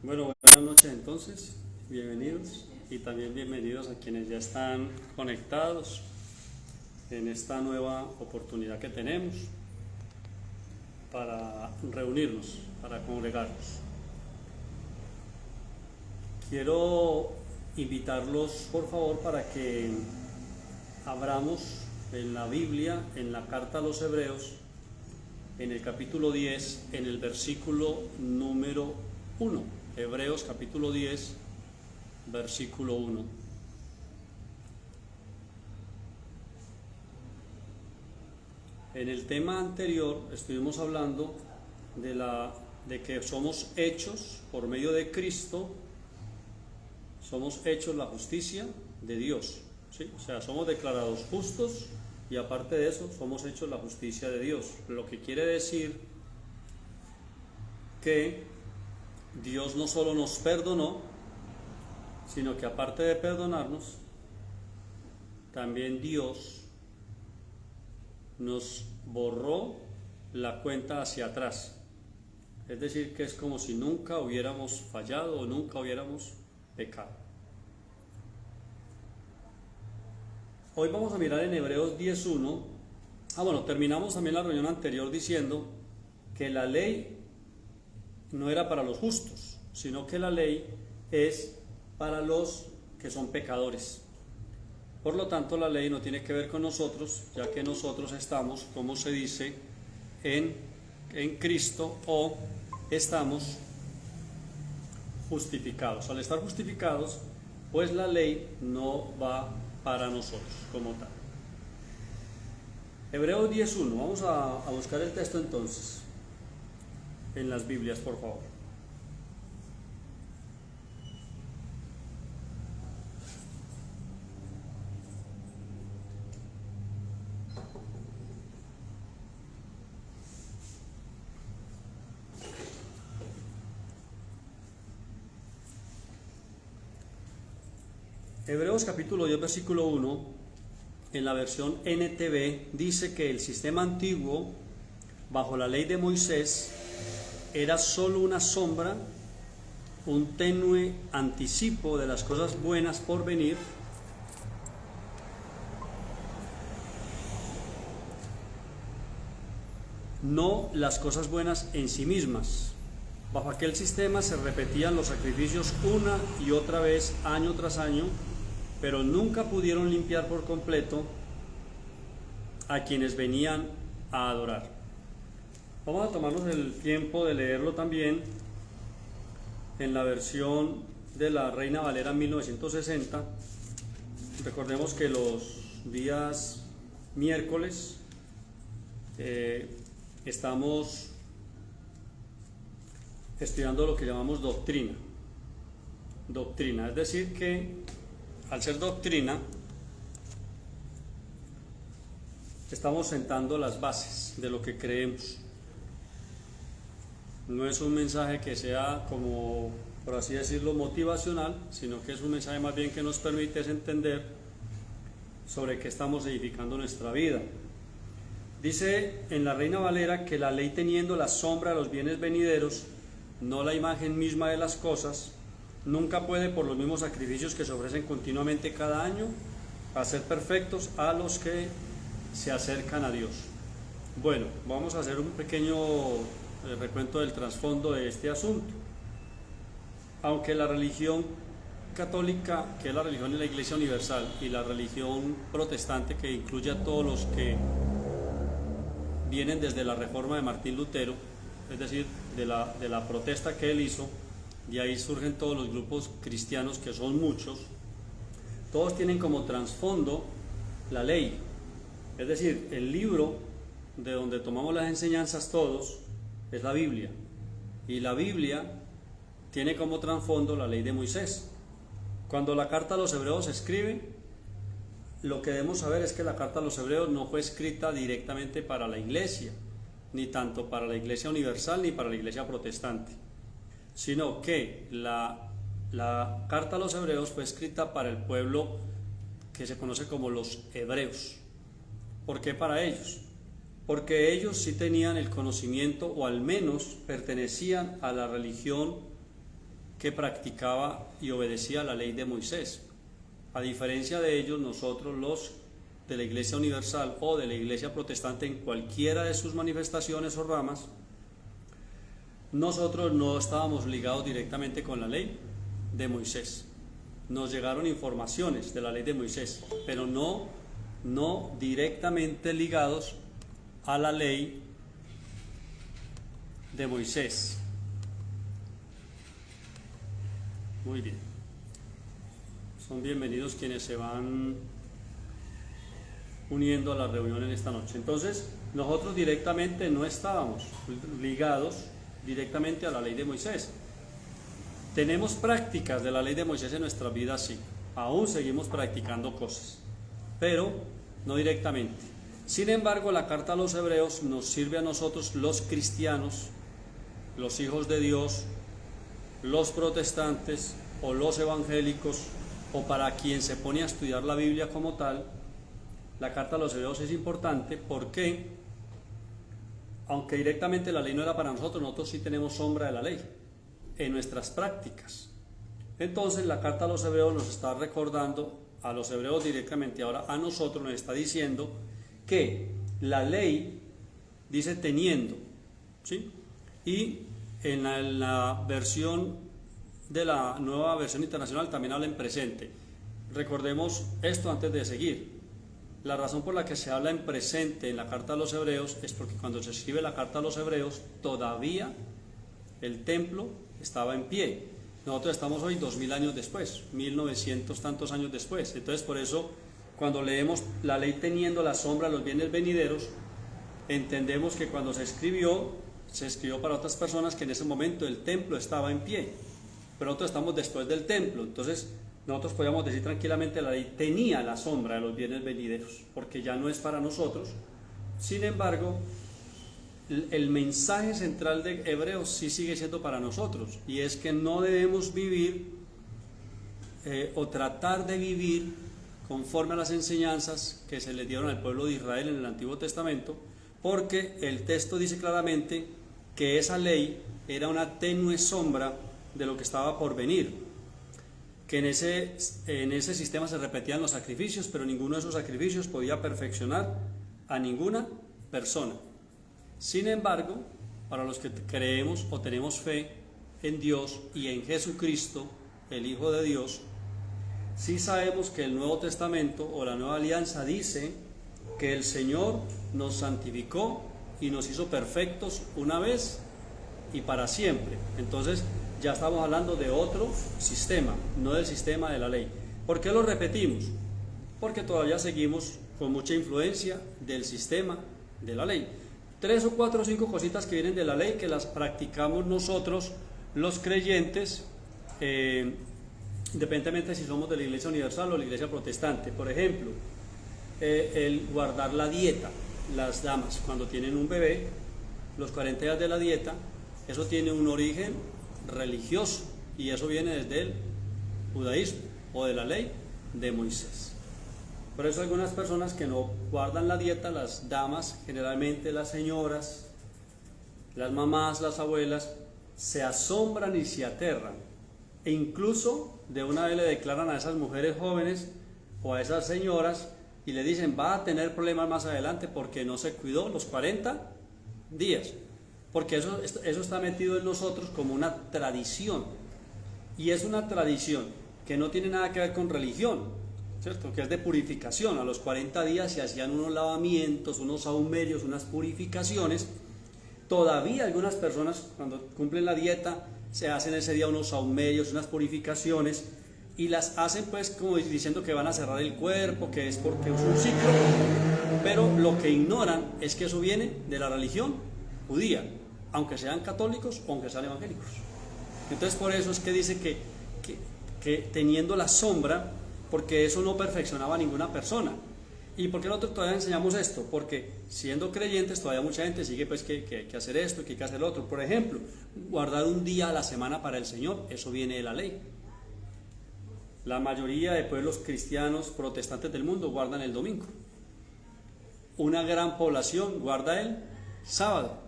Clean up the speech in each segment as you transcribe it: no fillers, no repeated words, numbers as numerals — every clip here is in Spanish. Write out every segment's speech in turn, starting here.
Bueno, buenas noches entonces, bienvenidos y también bienvenidos a quienes ya están conectados en esta nueva oportunidad que tenemos para reunirnos, para congregarnos. Quiero invitarlos por favor para que abramos en la Biblia, en la carta a los Hebreos, en el capítulo 10, en el versículo número 1. Hebreos capítulo 10, versículo 1. En el tema anterior estuvimos hablando de que somos hechos por medio de Cristo, somos hechos la justicia de Dios, ¿sí? O sea, somos declarados justos y aparte de eso somos hechos la justicia de Dios, lo que quiere decir que Dios no solo nos perdonó, sino que aparte de perdonarnos, también Dios nos borró la cuenta hacia atrás. Es decir, que es como si nunca hubiéramos fallado o nunca hubiéramos pecado. Hoy vamos a mirar en Hebreos 10:1. Terminamos también la reunión anterior diciendo que la ley no era para los justos, sino que la ley es para los que son pecadores. Por lo tanto, la ley no tiene que ver con nosotros, ya que nosotros estamos, como se dice, en Cristo, o estamos justificados. Al estar justificados, pues la ley no va para nosotros como tal. Hebreos 10:1, vamos a buscar el texto entonces en las Biblias, por favor. Hebreos capítulo 10, versículo 1, en la versión NTV, dice que el sistema antiguo, bajo la ley de Moisés, era solo una sombra, un tenue anticipo de las cosas buenas por venir, no las cosas buenas en sí mismas. Bajo aquel sistema se repetían los sacrificios una y otra vez, año tras año, pero nunca pudieron limpiar por completo a quienes venían a adorar. Vamos a tomarnos el tiempo de leerlo también en la versión de la Reina Valera 1960. Recordemos que los días miércoles estamos estudiando lo que llamamos doctrina. Doctrina, es decir que al ser doctrina estamos sentando las bases de lo que creemos. No es un mensaje que sea como, por así decirlo, motivacional, sino que es un mensaje más bien que nos permite entender sobre qué estamos edificando nuestra vida. Dice en la Reina Valera que la ley, teniendo la sombra de los bienes venideros, no la imagen misma de las cosas, nunca puede, por los mismos sacrificios que se ofrecen continuamente cada año, hacer perfectos a los que se acercan a Dios. Bueno, vamos a hacer un pequeño recuento del trasfondo de este asunto. Aunque la religión católica, que es la religión de la Iglesia Universal, y la religión protestante, que incluye a todos los que vienen desde la reforma de Martín Lutero, es decir, de la protesta que él hizo, de ahí surgen todos los grupos cristianos, que son muchos, todos tienen como trasfondo la ley, es decir, el libro de donde tomamos las enseñanzas todos es la Biblia, y la Biblia tiene como trasfondo la ley de Moisés. Cuando la carta a los Hebreos se escribe, lo que debemos saber es que la carta a los Hebreos no fue escrita directamente para la iglesia, ni tanto para la Iglesia Universal ni para la Iglesia Protestante, sino que la carta a los Hebreos fue escrita para el pueblo que se conoce como los hebreos. ¿Por qué para ellos? Porque ellos sí tenían el conocimiento, o al menos pertenecían a la religión que practicaba y obedecía la ley de Moisés. A diferencia de ellos, nosotros los de la Iglesia Universal o de la Iglesia Protestante en cualquiera de sus manifestaciones o ramas, nosotros no estábamos ligados directamente con la ley de Moisés. Nos llegaron informaciones de la ley de Moisés, pero no directamente ligados a la ley de Moisés. Muy bien. Son bienvenidos quienes se van uniendo a la reunión en esta noche. Entonces, nosotros directamente no estábamos ligados directamente a la ley de Moisés. Tenemos prácticas de la ley de Moisés en nuestra vida, sí. Aún seguimos practicando cosas, pero no directamente. Sin embargo, la carta a los hebreos nos sirve a nosotros, los cristianos, los hijos de Dios, los protestantes o los evangélicos, o para quien se pone a estudiar la Biblia como tal. La carta a los hebreos es importante porque, aunque directamente la ley no era para nosotros, nosotros sí tenemos sombra de la ley en nuestras prácticas. Entonces la carta a los hebreos nos está recordando, a los hebreos directamente, ahora a nosotros nos está diciendo que la ley dice teniendo, ¿sí? Y en la versión de la Nueva Versión Internacional también habla en presente. Recordemos esto antes de seguir. La razón por la que se habla en presente en la carta a los hebreos es porque cuando se escribe la carta a los hebreos todavía el templo estaba en pie. Nosotros estamos hoy 2000 años después, 1900 tantos años después. Entonces por eso cuando leemos la ley teniendo la sombra de los bienes venideros, entendemos que cuando se escribió para otras personas que en ese momento el templo estaba en pie, pero nosotros estamos después del templo. Entonces nosotros podríamos decir tranquilamente la ley tenía la sombra de los bienes venideros, porque ya no es para nosotros. Sin embargo, el mensaje central de Hebreos sí sigue siendo para nosotros, y es que no debemos vivir o tratar de vivir conforme a las enseñanzas que se le dieron al pueblo de Israel en el Antiguo Testamento, porque el texto dice claramente que esa ley era una tenue sombra de lo que estaba por venir, que en ese sistema se repetían los sacrificios, pero ninguno de esos sacrificios podía perfeccionar a ninguna persona. Sin embargo, para los que creemos o tenemos fe en Dios y en Jesucristo, el Hijo de Dios, sí sabemos que el Nuevo Testamento o la Nueva Alianza dice que el Señor nos santificó y nos hizo perfectos una vez y para siempre. Entonces ya estamos hablando de otro sistema, no del sistema de la ley. ¿Por qué lo repetimos? Porque todavía seguimos con mucha influencia del sistema de la ley. 3 o 4 o 5 cositas que vienen de la ley que las practicamos nosotros, los creyentes, independientemente si somos de la Iglesia Universal o la Iglesia Protestante. Por ejemplo, el guardar la dieta. Las damas cuando tienen un bebé, los 40 días de la dieta, eso tiene un origen religioso y eso viene desde el judaísmo o de la ley de Moisés. Por eso algunas personas que no guardan la dieta, las damas, generalmente las señoras, las mamás, las abuelas, se asombran y se aterran, e incluso de una vez le declaran a esas mujeres jóvenes o a esas señoras y le dicen va a tener problemas más adelante porque no se cuidó los 40 días, porque eso está metido en nosotros como una tradición, y es una tradición que no tiene nada que ver con religión, ¿cierto? Que es de purificación. A los 40 días se hacían unos lavamientos, unos sahumerios, unas purificaciones. Todavía algunas personas cuando cumplen la dieta se hacen ese día unos sahumerios, unas purificaciones, y las hacen pues como diciendo que van a cerrar el cuerpo, que es porque es un ciclo, pero lo que ignoran es que eso viene de la religión judía, aunque sean católicos o aunque sean evangélicos. Entonces por eso es que dice que teniendo la sombra, porque eso no perfeccionaba a ninguna persona. ¿Y por qué nosotros todavía enseñamos esto? Porque siendo creyentes todavía mucha gente sigue pues que hay que hacer esto, que hay que hacer lo otro. Por ejemplo, guardar un día a la semana para el Señor, eso viene de la ley. La mayoría de pueblos cristianos protestantes del mundo guardan el domingo. Una gran población guarda el sábado.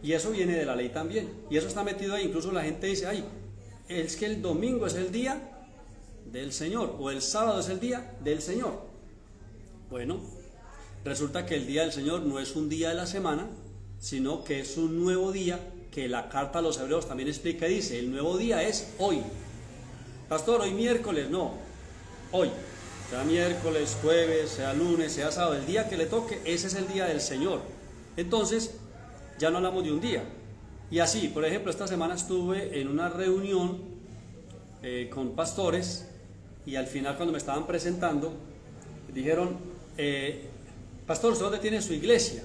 Y eso viene de la ley también. Y eso está metido ahí. Incluso la gente dice, ay, es que el domingo es el día del Señor, o el sábado es el día del Señor. Bueno, resulta que el día del Señor no es un día de la semana, sino que es un nuevo día, que la carta a los hebreos también explica y dice, el nuevo día es hoy. Pastor, hoy miércoles, no, hoy. Sea miércoles, jueves, sea lunes, sea sábado, el día que le toque, ese es el día del Señor. Entonces, ya no hablamos de un día. Y así, por ejemplo, esta semana estuve en una reunión con pastores, y al final cuando me estaban presentando, dijeron, pastor, ¿usted dónde tiene su iglesia?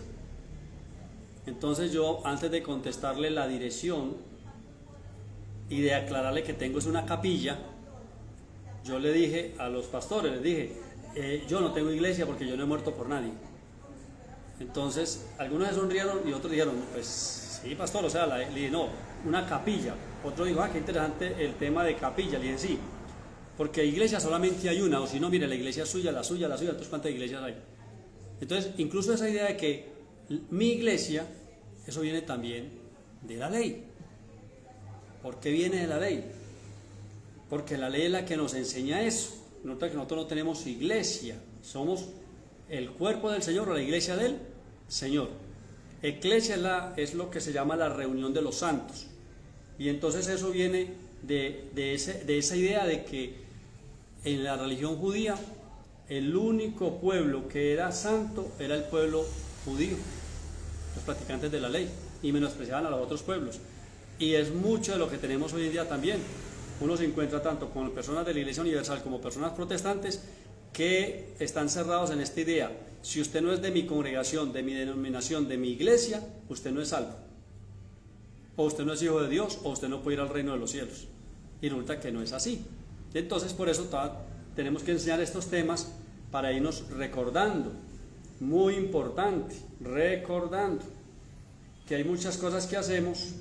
Entonces yo, antes de contestarle la dirección y de aclararle que tengo es una capilla, yo le dije a los pastores, les dije, yo no tengo iglesia porque yo no he muerto por nadie. Entonces, algunos se sonrieron y otros dijeron, pues sí, pastor, o sea, le dije, no, una capilla. Otro dijo, qué interesante el tema de capilla. Le dije, sí, porque iglesia solamente hay una, o si no, mire, la iglesia es suya, la suya, la suya, entonces ¿cuántas iglesias hay? Entonces, incluso esa idea de que mi iglesia, eso viene también de la ley. ¿Por qué viene de la ley? Porque la ley es la que nos enseña eso. Nota que nosotros no tenemos iglesia, somos el cuerpo del Señor o la iglesia del Señor. Eclesia es lo que se llama la reunión de los santos. Y entonces eso viene de esa idea de que en la religión judía el único pueblo que era santo era el pueblo judío, los practicantes de la ley, y menospreciaban a los otros pueblos. Y es mucho de lo que tenemos hoy en día también. Uno se encuentra tanto con personas de la Iglesia Universal como personas protestantes que están cerrados en esta idea: si usted no es de mi congregación, de mi denominación, de mi iglesia, usted no es salvo, o usted no es hijo de Dios, o usted no puede ir al reino de los cielos. Y resulta que no es así. Entonces, por eso tenemos que enseñar estos temas para irnos recordando, muy importante, recordando que hay muchas cosas que hacemos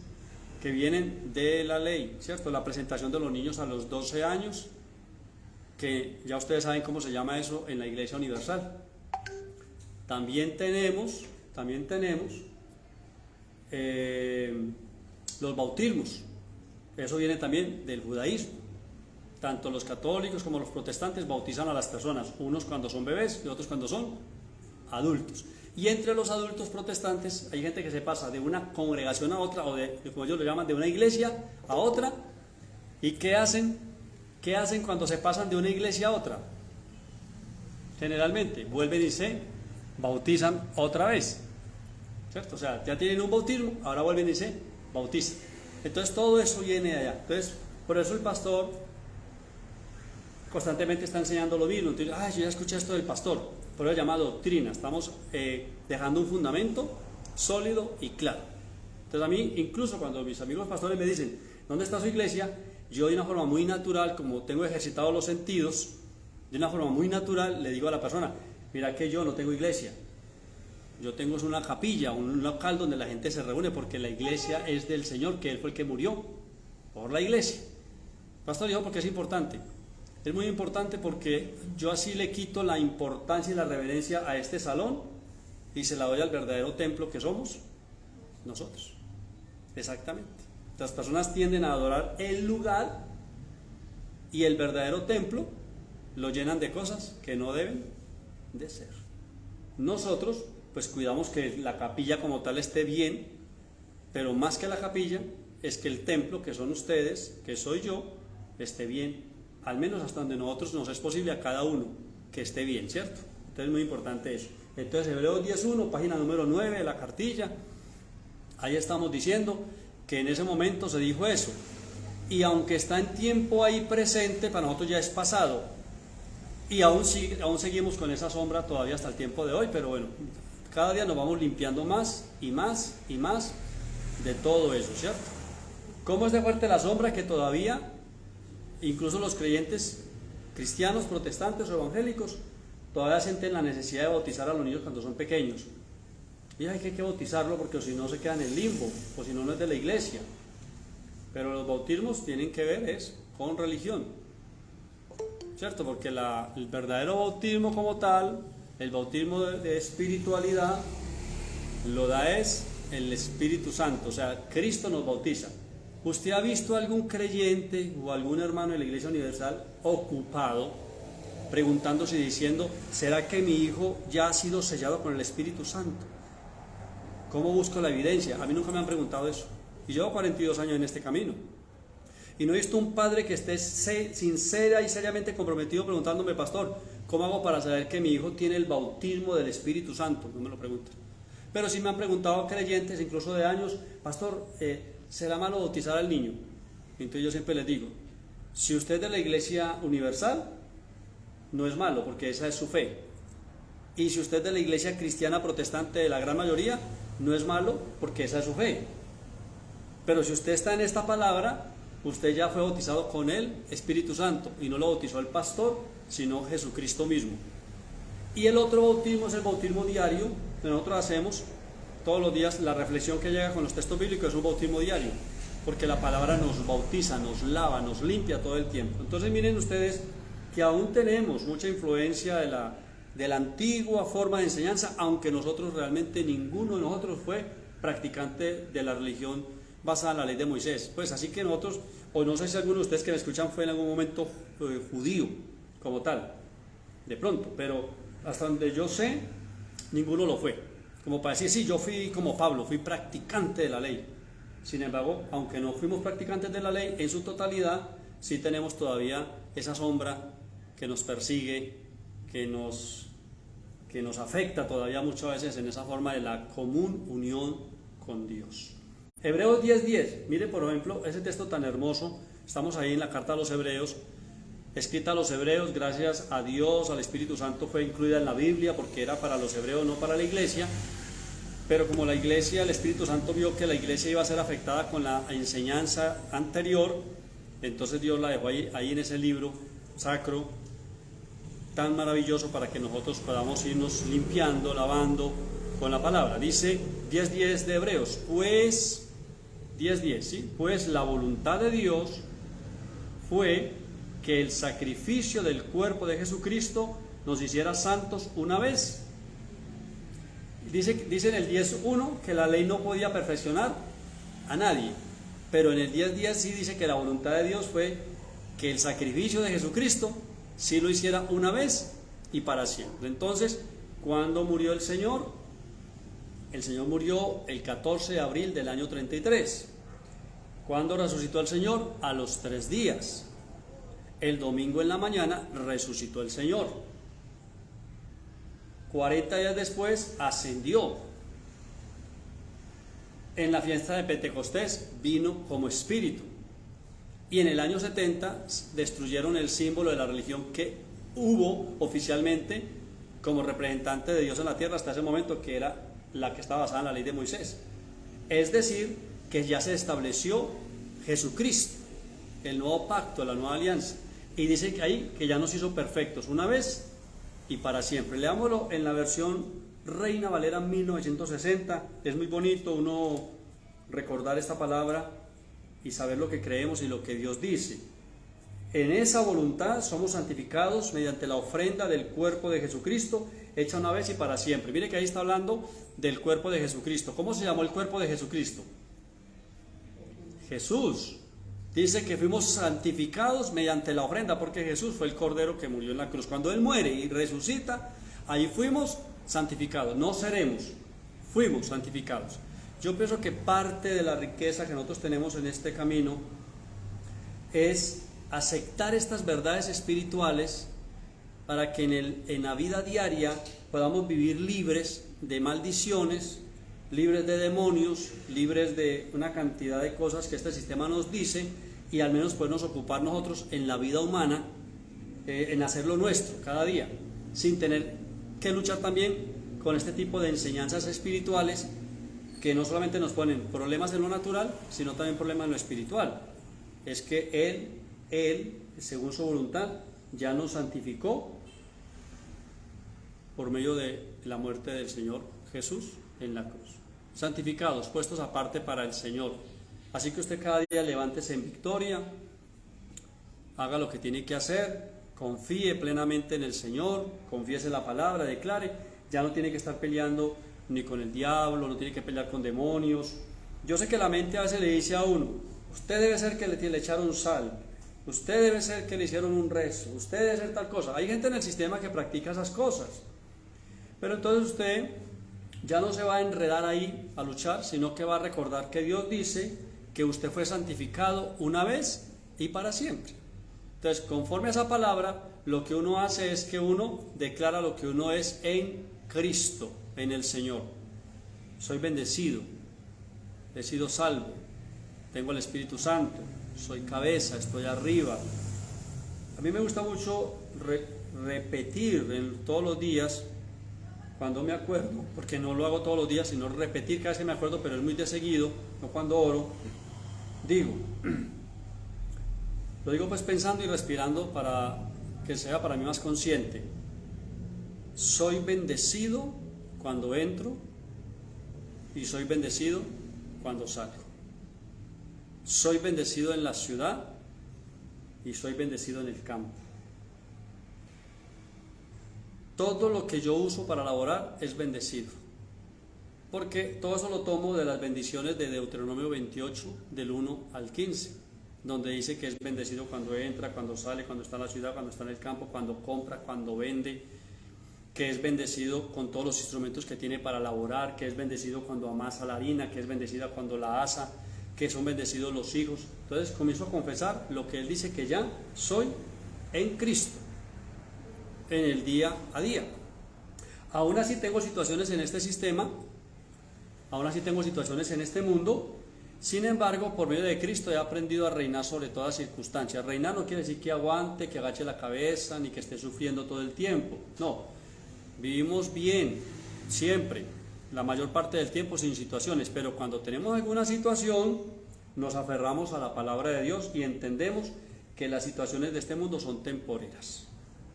que vienen de la ley, ¿cierto? La presentación de los niños a los 12 años, que ya ustedes saben cómo se llama eso en la Iglesia Universal. También tenemos los bautismos, eso viene también del judaísmo. Tanto los católicos como los protestantes bautizan a las personas, unos cuando son bebés y otros cuando son adultos. Y entre los adultos protestantes hay gente que se pasa de una congregación a otra, o como ellos lo llaman, de una iglesia a otra. ¿Y qué hacen? ¿Qué hacen cuando se pasan de una iglesia a otra? Generalmente vuelven y se bautizan otra vez, ¿cierto? O sea, ya tienen un bautismo, ahora vuelven y se bautizan. Entonces todo eso viene de allá. Entonces, por eso el pastor constantemente está enseñando lo mismo. Entonces, yo ya escuché esto del pastor. Por eso se llama doctrina. Estamos dejando un fundamento sólido y claro. Entonces a mí, incluso cuando mis amigos pastores me dicen, ¿dónde está su iglesia? Yo de una forma muy natural, como tengo ejercitados los sentidos, de una forma muy natural le digo a la persona, mira que yo no tengo iglesia. Yo tengo una capilla, un local donde la gente se reúne, porque la iglesia es del Señor, que Él fue el que murió por la iglesia. Pastor, yo, porque es importante. Es muy importante porque yo así le quito la importancia y la reverencia a este salón y se la doy al verdadero templo que somos nosotros. Exactamente. Las personas tienden a adorar el lugar y el verdadero templo lo llenan de cosas que no deben de ser. Nosotros pues cuidamos que la capilla como tal esté bien, pero más que la capilla es que el templo, que son ustedes, que soy yo, esté bien. Al menos hasta donde nosotros nos es posible a cada uno que esté bien, ¿cierto? Entonces es muy importante eso. Entonces Hebreos 10.1, página número 9 de la cartilla, ahí estamos diciendo que en ese momento se dijo eso, y aunque está en tiempo ahí presente, para nosotros ya es pasado, y aún seguimos con esa sombra todavía hasta el tiempo de hoy, pero bueno, cada día nos vamos limpiando más y más y más de todo eso, ¿cierto? ¿Cómo es de fuerte la sombra que todavía incluso los creyentes cristianos, protestantes o evangélicos todavía sienten la necesidad de bautizar a los niños cuando son pequeños? Y hay que bautizarlo porque si no se queda en el limbo, o si no, no es de la iglesia. Pero los bautismos tienen que ver con religión, ¿cierto? Porque el verdadero bautismo como tal, el bautismo de espiritualidad, lo da es el Espíritu Santo, o sea, Cristo nos bautiza. ¿Usted ha visto algún creyente o algún hermano de la Iglesia Universal ocupado preguntándose y diciendo, ¿será que mi hijo ya ha sido sellado con el Espíritu Santo? ¿Cómo busco la evidencia? A mí nunca me han preguntado eso. Y llevo 42 años en este camino. Y no he visto un padre que esté sincera y seriamente comprometido preguntándome, pastor, ¿cómo hago para saber que mi hijo tiene el bautismo del Espíritu Santo? No me lo preguntan. Pero sí me han preguntado creyentes, incluso de años, pastor, ¿será malo bautizar al niño? Entonces yo siempre les digo, si usted es de la Iglesia Universal, no es malo, porque esa es su fe. Y si usted es de la Iglesia Cristiana Protestante, de la gran mayoría, no es malo, porque esa es su fe. Pero si usted está en esta palabra, usted ya fue bautizado con el Espíritu Santo, y no lo bautizó el pastor, sino Jesucristo mismo. Y el otro bautismo es el bautismo diario, que nosotros hacemos todos los días. La reflexión que llega con los textos bíblicos es un bautismo diario, porque la palabra nos bautiza, nos lava, nos limpia todo el tiempo. Entonces miren ustedes que aún tenemos mucha influencia de la antigua forma de enseñanza, aunque nosotros realmente, ninguno de nosotros fue practicante de la religión basada en la ley de Moisés. Pues así que nosotros, o no sé si alguno de ustedes que me escuchan fue en algún momento judío como tal, de pronto, pero hasta donde yo sé, ninguno lo fue. Como para decir, sí, yo fui como Pablo, fui practicante de la ley. Sin embargo, aunque no fuimos practicantes de la ley en su totalidad, sí tenemos todavía esa sombra que nos persigue, que nos afecta todavía muchas veces en esa forma de la común unión con Dios. Hebreos 10:10, mire por ejemplo ese texto tan hermoso. Estamos ahí en la carta a los Hebreos, escrita a los Hebreos, gracias a Dios, al Espíritu Santo, fue incluida en la Biblia porque era para los hebreos, no para la iglesia. Pero como la iglesia, el Espíritu Santo vio que la iglesia iba a ser afectada con la enseñanza anterior, entonces Dios la dejó ahí en ese libro sacro tan maravilloso para que nosotros podamos irnos limpiando, lavando con la palabra. Dice 10:10 de Hebreos, pues 10:10, ¿sí? Pues la voluntad de Dios fue que el sacrificio del cuerpo de Jesucristo nos hiciera santos una vez. Dice en el 10:1 que la ley no podía perfeccionar a nadie, pero en el 10:10 sí dice que la voluntad de Dios fue que el sacrificio de Jesucristo sí lo hiciera una vez y para siempre. Entonces, ¿cuándo murió el Señor? El Señor murió el 14 de abril del año 33. ¿Cuándo resucitó el Señor? A los 3 días. El domingo en la mañana resucitó el Señor. 40 días después ascendió. En la fiesta de Pentecostés vino como Espíritu. Y en el año 70 destruyeron el símbolo de la religión que hubo oficialmente como representante de Dios en la tierra hasta ese momento, que era la que estaba basada en la ley de Moisés. Es decir, que ya se estableció Jesucristo, el nuevo pacto, la nueva alianza. Y dice que ahí que ya nos hizo perfectos una vez y para siempre. Leámoslo en la versión Reina Valera 1960. Es muy bonito uno recordar esta palabra y saber lo que creemos y lo que Dios dice. En esa voluntad somos santificados mediante la ofrenda del cuerpo de Jesucristo, hecha una vez y para siempre. Mire que ahí está hablando del cuerpo de Jesucristo. ¿Cómo se llamó el cuerpo de Jesucristo? Jesús. Dice que fuimos santificados mediante la ofrenda, porque Jesús fue el Cordero que murió en la cruz. Cuando Él muere y resucita, ahí fuimos santificados. No seremos, fuimos santificados. Yo pienso que parte de la riqueza que nosotros tenemos en este camino es aceptar estas verdades espirituales para que en la vida diaria podamos vivir libres de maldiciones, libres de demonios, libres de una cantidad de cosas que este sistema nos dice, y al menos podernos ocupar nosotros en la vida humana, en hacerlo nuestro cada día, sin tener que luchar también con este tipo de enseñanzas espirituales que no solamente nos ponen problemas en lo natural, sino también problemas en lo espiritual. Es que Él, según su voluntad, ya nos santificó por medio de la muerte del Señor Jesús en la cruz. Santificados, puestos aparte para el Señor. Así que usted cada día levántese en victoria, haga lo que tiene que hacer, confíe plenamente en el Señor, confiese la palabra, declare. Ya no tiene que estar peleando ni con el diablo, no tiene que pelear con demonios. Yo sé que la mente a veces le dice a uno, usted debe ser que le echaron sal, usted debe ser que le hicieron un rezo, usted debe ser tal cosa. Hay gente en el sistema que practica esas cosas, pero entonces usted ya no se va a enredar ahí a luchar, sino que va a recordar que Dios dice que usted fue santificado una vez y para siempre. Entonces, conforme a esa palabra, lo que uno hace es que uno declara lo que uno es en Cristo, en el Señor. Soy bendecido, he sido salvo, tengo el Espíritu Santo, soy cabeza, estoy arriba. A mí me gusta mucho repetir todos los días, cuando me acuerdo, porque no lo hago todos los días, sino repetir cada vez que me acuerdo, pero es muy de seguido, no cuando oro, lo digo pues pensando y respirando para que sea para mí más consciente. Soy bendecido cuando entro y soy bendecido cuando salgo. Soy bendecido en la ciudad y soy bendecido en el campo. Todo lo que yo uso para laborar es bendecido, porque todo eso lo tomo de las bendiciones de Deuteronomio 28, del 1 al 15, donde dice que es bendecido cuando entra, cuando sale, cuando está en la ciudad, cuando está en el campo, cuando compra, cuando vende, que es bendecido con todos los instrumentos que tiene para laborar, que es bendecido cuando amasa la harina, que es bendecida cuando la asa, que son bendecidos los hijos. Entonces comienzo a confesar lo que él dice que ya soy en Cristo, en el día a día. Aún así tengo situaciones en este sistema, aún así tengo situaciones en este mundo. Sin embargo, por medio de Cristo he aprendido a reinar sobre todas circunstancias. Reinar no quiere decir que aguante, que agache la cabeza, ni que esté sufriendo todo el tiempo. No, vivimos bien, siempre, la mayor parte del tiempo sin situaciones, pero cuando tenemos alguna situación, nos aferramos a la palabra de Dios y entendemos que las situaciones de este mundo son temporeras.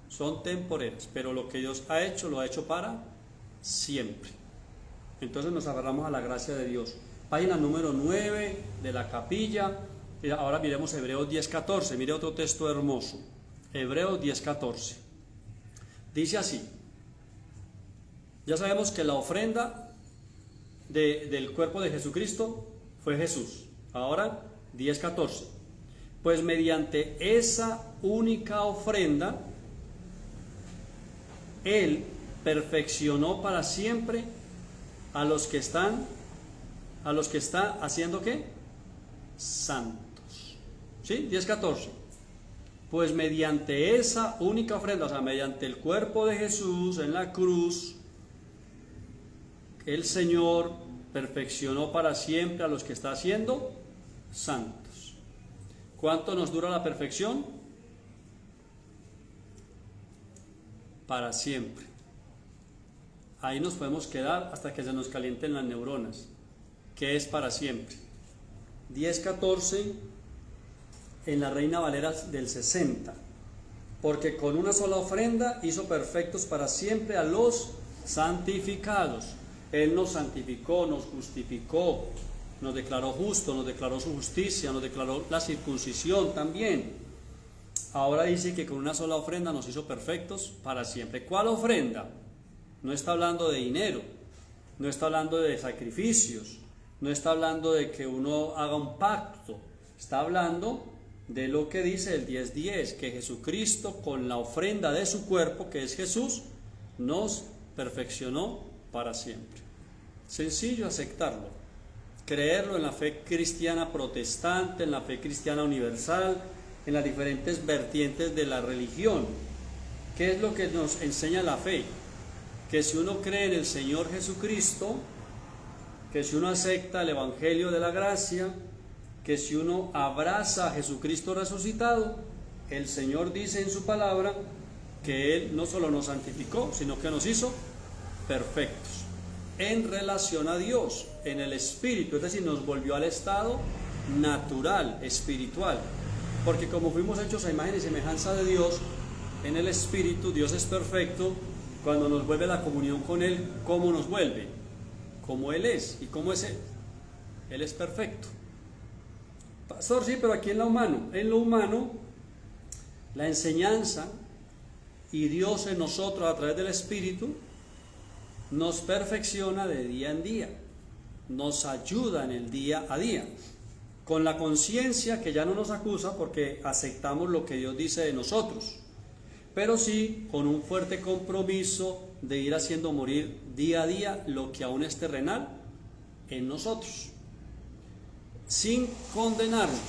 Son temporeras, pero lo que Dios ha hecho, lo ha hecho para siempre. Entonces nos aferramos a la gracia de Dios. Página número 9 de la capilla. Ahora miremos Hebreos 10:14. Mire otro texto hermoso. Hebreos 10:14. Dice así. Ya sabemos que la ofrenda del cuerpo de Jesucristo fue Jesús. Ahora 10:14. Pues mediante esa única ofrenda, Él perfeccionó para siempre a los que está haciendo ¿qué? Santos. ¿Sí? 10:14. Pues mediante esa única ofrenda, o sea, mediante el cuerpo de Jesús en la cruz, el Señor perfeccionó para siempre a los que está haciendo santos. ¿Cuánto nos dura la perfección? Para siempre. Ahí nos podemos quedar hasta que se nos calienten las neuronas, que es para siempre. 10:14 en la Reina Valera del 60. Porque con una sola ofrenda hizo perfectos para siempre a los santificados. Él nos santificó, nos justificó, nos declaró justo, nos declaró su justicia, nos declaró la circuncisión también. Ahora dice que con una sola ofrenda nos hizo perfectos para siempre. ¿Cuál ofrenda? No está hablando de dinero, no está hablando de sacrificios, no está hablando de que uno haga un pacto, está hablando de lo que dice el 10:10, que Jesucristo con la ofrenda de su cuerpo, que es Jesús, nos perfeccionó para siempre. Sencillo aceptarlo, creerlo en la fe cristiana protestante, en la fe cristiana universal, en las diferentes vertientes de la religión. ¿Qué es lo que nos enseña la fe? Que si uno cree en el Señor Jesucristo, que si uno acepta el Evangelio de la gracia, que si uno abraza a Jesucristo resucitado, el Señor dice en su palabra que Él no solo nos santificó, sino que nos hizo perfectos en relación a Dios, en el Espíritu, es decir, nos volvió al estado natural, espiritual, porque como fuimos hechos a imagen y semejanza de Dios, en el Espíritu, Dios es perfecto. Cuando nos vuelve la comunión con Él, ¿cómo nos vuelve? Como Él es. ¿Y cómo es Él? Él es perfecto. Pastor, sí, pero aquí en lo humano, la enseñanza y Dios en nosotros a través del Espíritu nos perfecciona de día en día, nos ayuda en el día a día. con la conciencia que ya no nos acusa porque aceptamos lo que Dios dice de nosotros, pero sí con un fuerte compromiso de ir haciendo morir día a día lo que aún es terrenal en nosotros, sin condenarnos.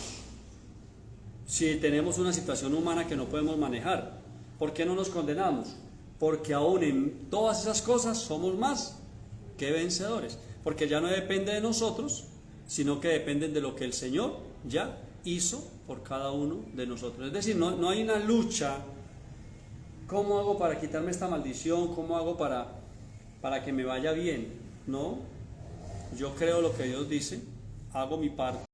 Si tenemos una situación humana que no podemos manejar, ¿por qué no nos condenamos? Porque aún en todas esas cosas somos más que vencedores, porque ya no depende de nosotros, sino que dependen de lo que el Señor ya hizo por cada uno de nosotros. Es decir, no hay una lucha. ¿Cómo hago para quitarme esta maldición? ¿Cómo hago para que me vaya bien? No, yo creo lo que Dios dice, hago mi parte,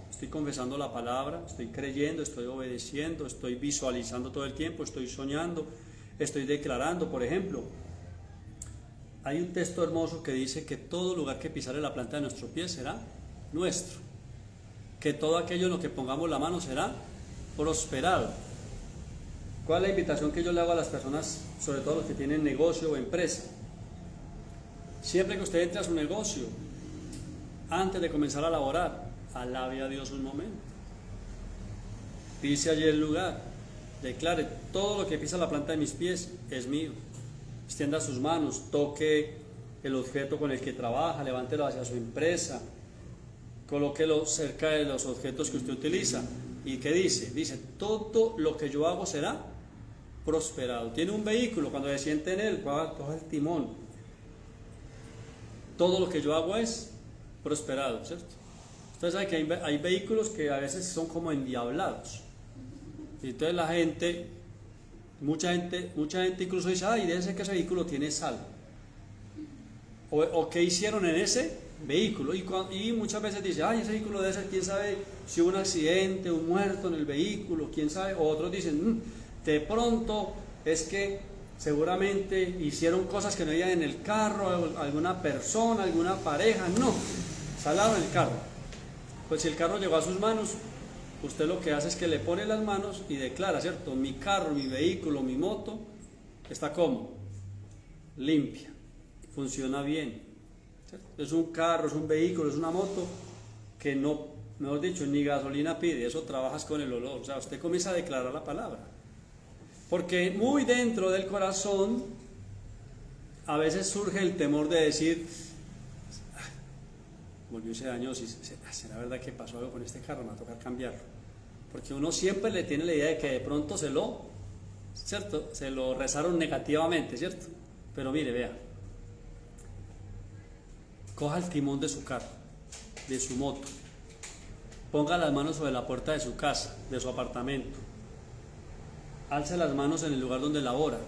estoy confesando la palabra, estoy creyendo, estoy obedeciendo, estoy visualizando todo el tiempo, estoy soñando, estoy declarando. Por ejemplo, hay un texto hermoso que dice que todo lugar que pisare la planta de nuestro pie será nuestro, que todo aquello en lo que pongamos la mano será prosperado. ¿Cuál es la invitación que yo le hago a las personas, sobre todo los que tienen negocio o empresa? Siempre que usted entre a su negocio, antes de comenzar a laborar, alabe a Dios un momento. Pise allí el lugar, declare: todo lo que pisa la planta de mis pies es mío. Extienda sus manos, toque el objeto con el que trabaja, levántelo hacia su empresa, colóquelo cerca de los objetos que usted utiliza. ¿Y qué dice? Dice: todo lo que yo hago será prosperado. Tiene un vehículo, cuando se siente en él, coja el timón. Todo lo que yo hago es prosperado, ¿cierto? Ustedes saben que hay vehículos que a veces son como endiablados. Y entonces la gente, mucha gente incluso dice: ay, debe ser que ese vehículo tiene sal. O qué hicieron en ese vehículo. Y muchas veces dice: ay, ese vehículo debe ser, quién sabe si hubo un accidente, un muerto en el vehículo, quién sabe. O otros dicen: de pronto es que seguramente hicieron cosas que no había en el carro, alguna persona, alguna pareja. No, salaron el carro. Pues si el carro llegó a sus manos, usted lo que hace es que le pone las manos y declara, ¿cierto? Mi carro, mi vehículo, mi moto está como limpia, funciona bien, ¿cierto? Es un carro, es un vehículo, es una moto que no, mejor dicho, ni gasolina pide, eso trabajas con el olor. O sea, usted comienza a declarar la palabra, porque muy dentro del corazón a veces surge el temor de decir: volvió ese daño, ¿será verdad que pasó algo con este carro? Me va a tocar cambiarlo. Porque uno siempre le tiene la idea de que de pronto se lo rezaron negativamente, ¿cierto? Pero mire, vea, coja el timón de su carro, de su moto, ponga las manos sobre la puerta de su casa, de su apartamento, alce las manos en el lugar donde labora,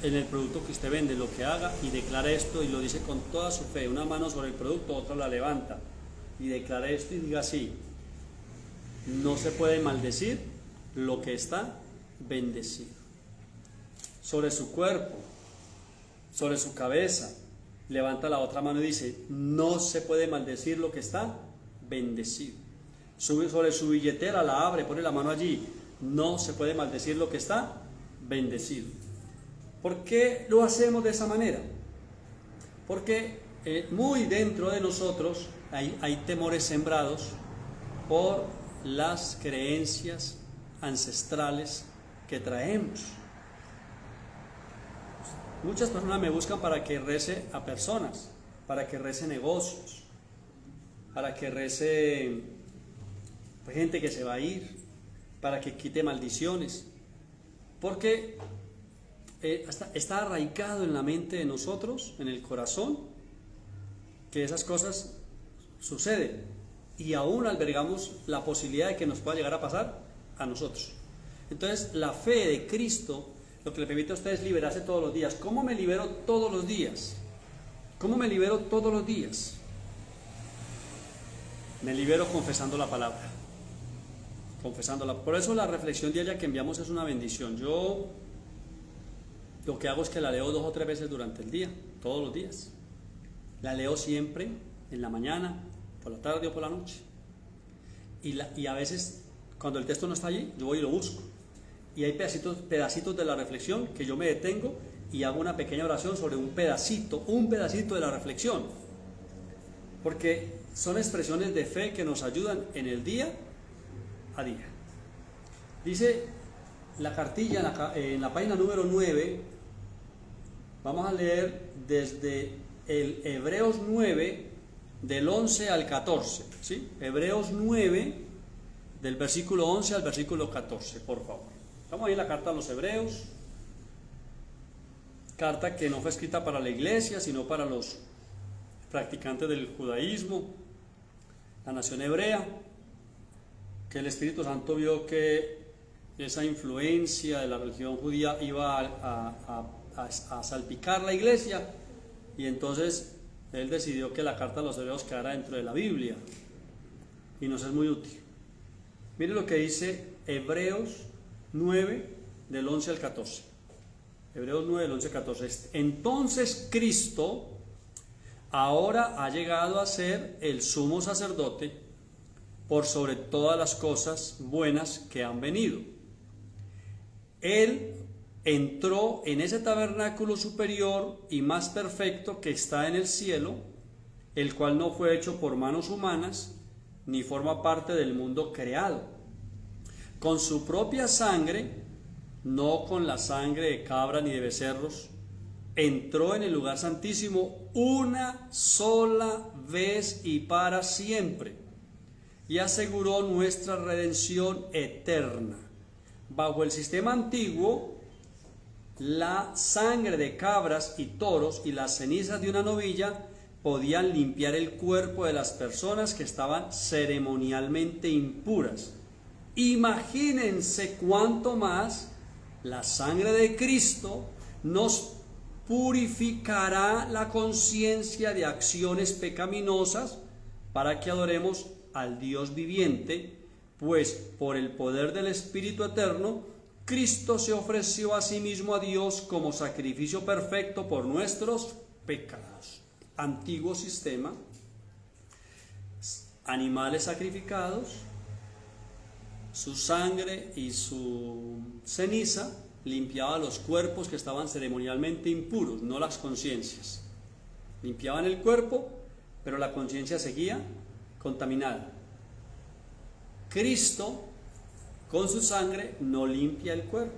en el producto que usted vende, lo que haga, y declare esto y lo dice con toda su fe. Una mano sobre el producto, otra la levanta y declare esto y diga así: no se puede maldecir lo que está bendecido. Sobre su cuerpo, sobre su cabeza, levanta la otra mano y dice: no se puede maldecir lo que está bendecido. Sobre su billetera, la abre, pone la mano allí: no se puede maldecir lo que está bendecido. ¿Por qué lo hacemos de esa manera? Porque muy dentro de nosotros hay temores sembrados por las creencias ancestrales que traemos. Muchas personas me buscan para que rece a personas, para que rece negocios, para que rece gente que se va a ir, para que quite maldiciones, porque está arraigado en la mente de nosotros, en el corazón, que esas cosas suceden, y aún albergamos la posibilidad de que nos pueda llegar a pasar a nosotros. Entonces, la fe de Cristo lo que le permite a ustedes liberarse todos los días. ¿Cómo me libero todos los días? ¿Cómo me libero todos los días? Me libero confesando la palabra. Confesándola. Por eso la reflexión diaria que enviamos es una bendición. Yo lo que hago es que la leo 2 o 3 veces durante el día, todos los días. La leo siempre, en la mañana, por la tarde o por la noche. Y a veces, cuando el texto no está allí, yo voy y lo busco. Y hay pedacitos de la reflexión que yo me detengo y hago una pequeña oración sobre un pedacito de la reflexión. porque son expresiones de fe que nos ayudan en el día a día. Dice la cartilla en la página número 9, vamos a leer desde el Hebreos 9, del 11 al 14, ¿sí? Hebreos 9, del versículo 11 al versículo 14, por favor. Estamos ahí en la carta a los Hebreos, carta que no fue escrita para la iglesia, sino para los practicantes del judaísmo, la nación hebrea, que el Espíritu Santo vio que esa influencia de la religión judía iba a salpicar la iglesia, y entonces él decidió que la carta a los Hebreos quedara dentro de la Biblia, y nos es muy útil. Mire lo que dice Hebreos 9, del 11 al 14. Hebreos 9, del 11 al 14. Entonces Cristo ahora ha llegado a ser el sumo sacerdote por sobre todas las cosas buenas que han venido. Él entró en ese tabernáculo superior y más perfecto que está en el cielo, el cual no fue hecho por manos humanas, ni forma parte del mundo creado. Con su propia sangre, no con la sangre de cabra ni de becerros, entró en el lugar santísimo una sola vez y para siempre, y aseguró nuestra redención eterna. Bajo el sistema antiguo, la sangre de cabras y toros y las cenizas de una novilla podían limpiar el cuerpo de las personas que estaban ceremonialmente impuras. Imagínense cuánto más la sangre de Cristo nos purificará la conciencia de acciones pecaminosas para que adoremos al Dios viviente, pues por el poder del Espíritu Eterno, Cristo se ofreció a sí mismo a Dios como sacrificio perfecto por nuestros pecados. Antiguo sistema, animales sacrificados, su sangre y su ceniza limpiaba los cuerpos que estaban ceremonialmente impuros, no las conciencias. Limpiaban el cuerpo, pero la conciencia seguía contaminada. Cristo, con su sangre, no limpia el cuerpo,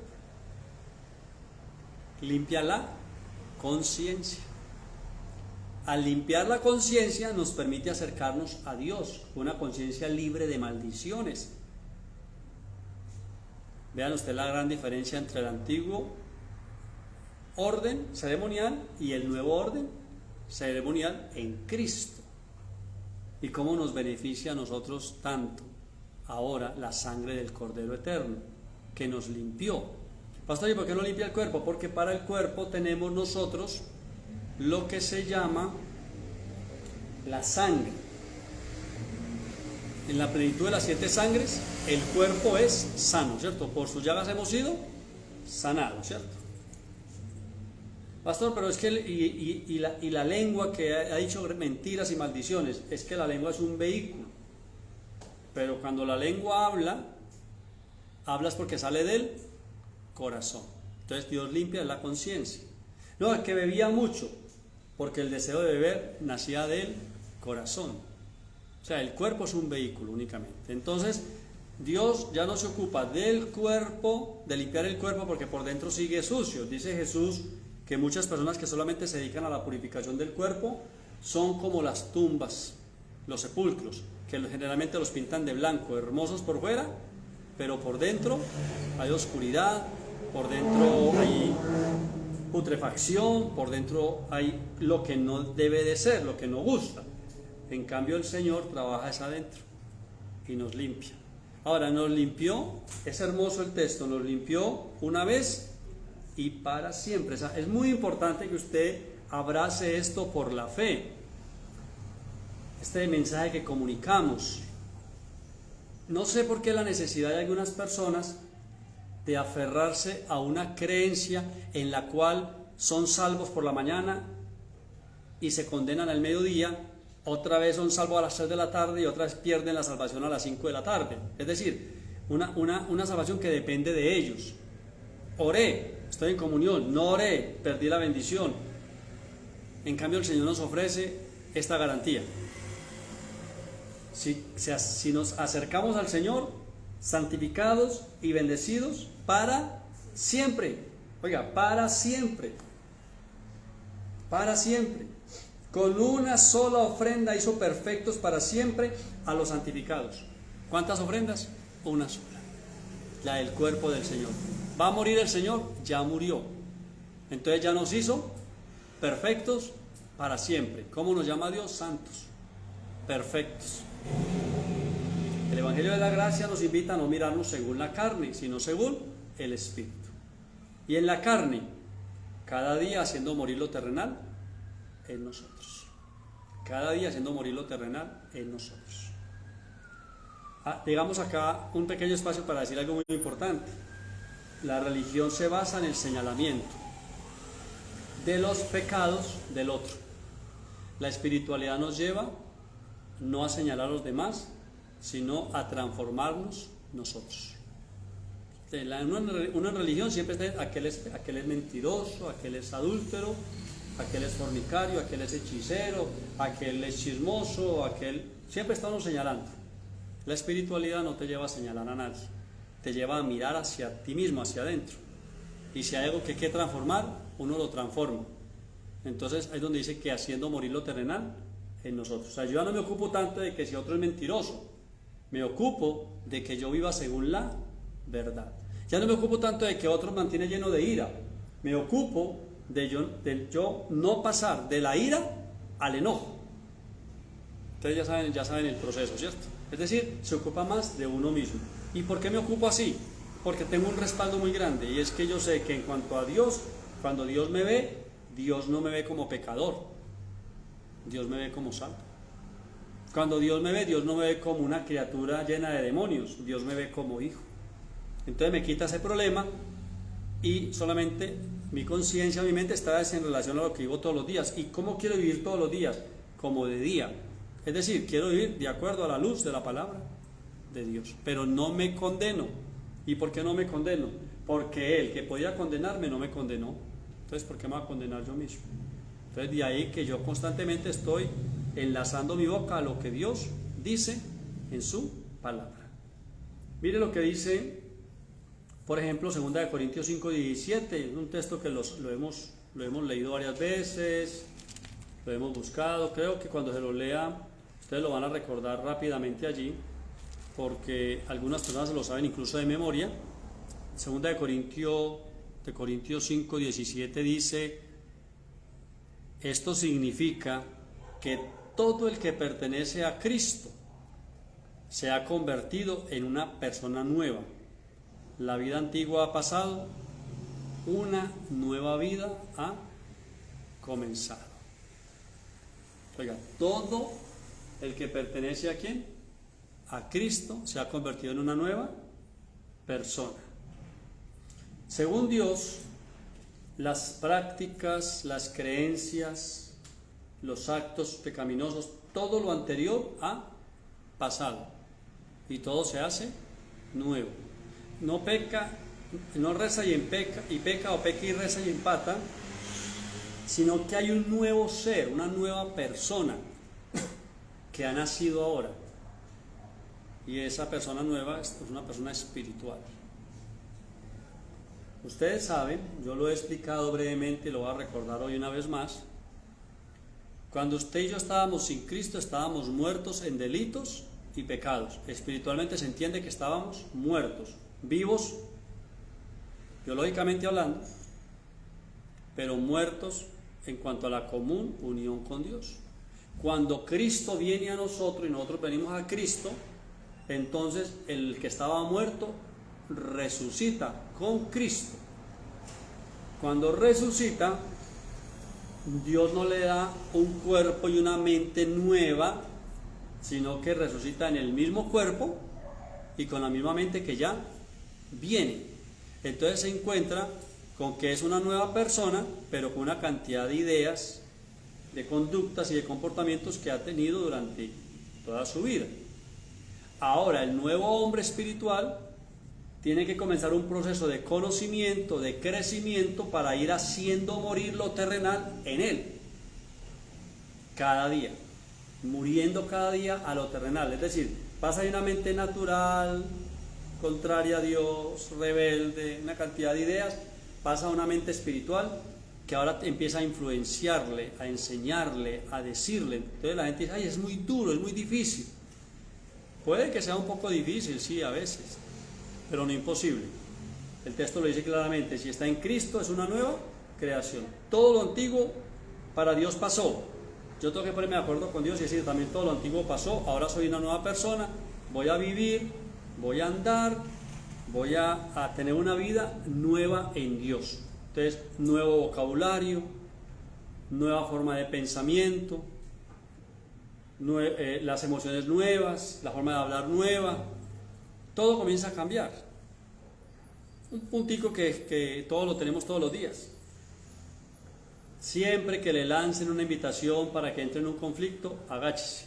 limpia la conciencia. Al limpiar la conciencia nos permite acercarnos a Dios, una conciencia libre de maldiciones. Vean ustedes la gran diferencia entre el antiguo orden ceremonial y el nuevo orden ceremonial en Cristo, y cómo nos beneficia a nosotros tanto ahora la sangre del Cordero Eterno, que nos limpió. Pastor, ¿y por qué no limpia el cuerpo? Porque para el cuerpo tenemos nosotros lo que se llama la sangre. En la plenitud de las 7 sangres, el cuerpo es sano, ¿cierto? Por sus llagas hemos sido sanados, ¿cierto? Pastor, pero es que y la lengua que ha dicho mentiras y maldiciones, es que la lengua es un vehículo. Pero cuando la lengua hablas porque sale del corazón. Entonces Dios limpia la conciencia. No, es que bebía mucho, porque el deseo de beber nacía del corazón. O sea, el cuerpo es un vehículo únicamente. Entonces Dios ya no se ocupa del cuerpo, de limpiar el cuerpo, porque por dentro sigue sucio. Dice Jesús que muchas personas que solamente se dedican a la purificación del cuerpo son como las tumbas, los sepulcros, que generalmente los pintan de blanco, hermosos por fuera, pero por dentro hay oscuridad, por dentro hay putrefacción, por dentro hay lo que no debe de ser, lo que no gusta. En cambio el Señor trabaja es adentro y nos limpia. Ahora, nos limpió, es hermoso el texto, nos limpió una vez y para siempre. O sea, es muy importante que usted abrace esto por la fe. Este mensaje que comunicamos. No sé por qué la necesidad de algunas personas de aferrarse a una creencia en la cual son salvos por la mañana y se condenan al mediodía, otra vez son salvos a las 3 de la tarde y otra vez pierden la salvación a las 5 de la tarde. Es decir, una salvación que depende de ellos. Oré, estoy en comunión, no oré, perdí la bendición. En cambio el Señor nos ofrece esta garantía. si nos acercamos al Señor, santificados y bendecidos para siempre. Oiga, para siempre. Para siempre. Con una sola ofrenda hizo perfectos para siempre a los santificados. ¿Cuántas ofrendas? Una sola. La del cuerpo del Señor. ¿Va a morir el Señor? Ya murió. Entonces ya nos hizo perfectos para siempre. ¿Cómo nos llama Dios? Santos. Perfectos. El Evangelio de la Gracia nos invita a no mirarnos según la carne, sino según el Espíritu. Y en la carne, cada día haciendo morir lo terrenal en nosotros. Cada día haciendo morir lo terrenal en nosotros. Digamos acá un pequeño espacio para decir algo muy importante. La religión se basa en el señalamiento de los pecados del otro. La espiritualidad nos lleva no a señalar a los demás, sino a transformarnos nosotros. Una religión siempre está, aquel es mentiroso, aquel es adúltero, aquel es fornicario, aquel es hechicero, aquel es chismoso, siempre estamos señalando. La espiritualidad no te lleva a señalar a nadie, te lleva a mirar hacia ti mismo, hacia adentro. Y si hay algo que hay que transformar, uno lo transforma. Entonces ahí es donde dice que haciendo morir lo terrenal en nosotros. O sea, yo ya no me ocupo tanto de que si otro es mentiroso, me ocupo de que yo viva según la verdad. Ya no me ocupo tanto de que otro me mantiene lleno de ira, me ocupo de yo no pasar de la ira al enojo. Ustedes ya saben el proceso, ¿cierto? Es decir, se ocupa más de uno mismo. ¿Y por qué me ocupo así? Porque tengo un respaldo muy grande, y es que yo sé que en cuanto a Dios, cuando Dios me ve, Dios no me ve como pecador, Dios me ve como santo. Cuando Dios me ve, Dios no me ve como una criatura llena de demonios, Dios me ve como hijo. Entonces me quita ese problema y solamente mi conciencia, mi mente está en relación a lo que vivo todos los días. ¿Y cómo quiero vivir todos los días? Como de día. Es decir, quiero vivir de acuerdo a la luz de la palabra de Dios, pero no me condeno. ¿Y por qué no me condeno? Porque Él, que podía condenarme, no me condenó. Entonces, ¿por qué me va a condenar yo mismo? Entonces, de ahí que yo constantemente estoy enlazando mi boca a lo que Dios dice en su palabra. Mire lo que dice, por ejemplo, 2 Corintios 5:17, un texto que lo hemos leído varias veces, lo hemos buscado. Creo que cuando se lo lea, ustedes lo van a recordar rápidamente allí, porque algunas personas se lo saben incluso de memoria. 2 Corintios 5:17 dice: esto significa que todo el que pertenece a Cristo se ha convertido en una persona nueva. La vida antigua ha pasado, una nueva vida ha comenzado. Oiga, todo el que pertenece ¿a quién? A Cristo se ha convertido en una nueva persona. Según Dios, las prácticas, las creencias, los actos pecaminosos, todo lo anterior ha pasado y todo se hace nuevo. No peca, no reza y peca, o peca y reza y empata, sino que hay un nuevo ser, una nueva persona que ha nacido ahora, y esa persona nueva es una persona espiritual. Ustedes saben, yo lo he explicado brevemente y lo voy a recordar hoy una vez más. Cuando usted y yo estábamos sin Cristo, estábamos muertos en delitos y pecados. Espiritualmente se entiende que estábamos muertos, vivos, biológicamente hablando, pero muertos en cuanto a la común unión con Dios. Cuando Cristo viene a nosotros y nosotros venimos a Cristo, entonces el que estaba muerto resucita con Cristo. Cuando resucita, Dios no le da un cuerpo y una mente nueva, sino que resucita en el mismo cuerpo y con la misma mente que ya viene. Entonces se encuentra con que es una nueva persona, pero con una cantidad de ideas, de conductas y de comportamientos que ha tenido durante toda su vida. Ahora, el nuevo hombre espiritual tiene que comenzar un proceso de conocimiento, de crecimiento, para ir haciendo morir lo terrenal en él, cada día. muriendo cada día a lo terrenal. Es decir, pasa de una mente natural, contraria a Dios, rebelde, una cantidad de ideas, pasa a una mente espiritual que ahora empieza a influenciarle, a enseñarle, a decirle. Entonces la gente dice, ay, es muy duro, es muy difícil. Puede que sea un poco difícil, sí, a veces, pero no imposible. El texto lo dice claramente, si está en Cristo es una nueva creación. Todo lo antiguo para Dios pasó. Yo tengo que ponerme de acuerdo con Dios y decir, también todo lo antiguo pasó, ahora soy una nueva persona, voy a vivir, voy a andar, voy a tener una vida nueva en Dios. Entonces, nuevo vocabulario, nueva forma de pensamiento, las emociones nuevas, la forma de hablar nueva, todo comienza a cambiar. Un puntico que todos lo tenemos todos los días. Siempre que le lancen una invitación para que entre en un conflicto, agáchese.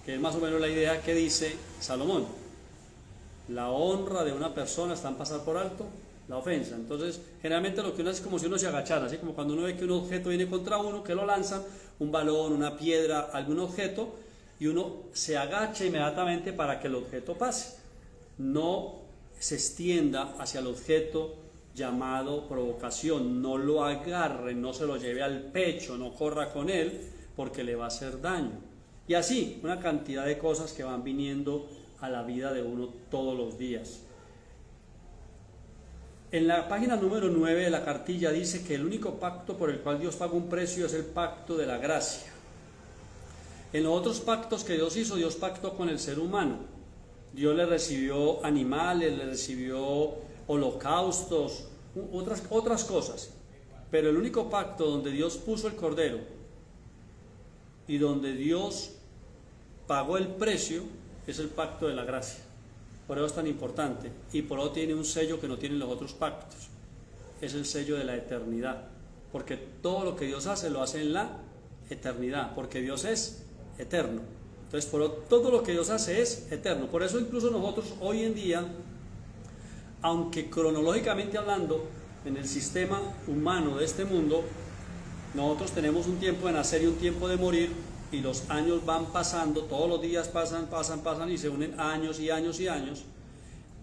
Que es más o menos la idea que dice Salomón. La honra de una persona está en pasar por alto la ofensa. Entonces, generalmente lo que uno hace es como si uno se agachara, así como cuando uno ve que un objeto viene contra uno, que lo lanzan, un balón, una piedra, algún objeto, y uno se agacha inmediatamente para que el objeto pase. No se extienda hacia el objeto llamado provocación, no lo agarre, no se lo lleve al pecho, no corra con él, porque le va a hacer daño. Y así, una cantidad de cosas que van viniendo a la vida de uno todos los días. En la página número 9 de la cartilla dice que el único pacto por el cual Dios paga un precio es el pacto de la gracia. En los otros pactos que Dios hizo, Dios pactó con el ser humano. Dios le recibió animales, le recibió holocaustos, otras cosas. Pero el único pacto donde Dios puso el cordero y donde Dios pagó el precio es el pacto de la gracia. Por eso es tan importante, y por eso tiene un sello que no tienen los otros pactos, es el sello de la eternidad, porque todo lo que Dios hace lo hace en la eternidad, porque Dios es eterno. Entonces, todo lo que Dios hace es eterno. Por eso incluso nosotros hoy en día, aunque cronológicamente hablando, en el sistema humano de este mundo, nosotros tenemos un tiempo de nacer y un tiempo de morir, y los años van pasando, todos los días pasan y se unen años y años y años.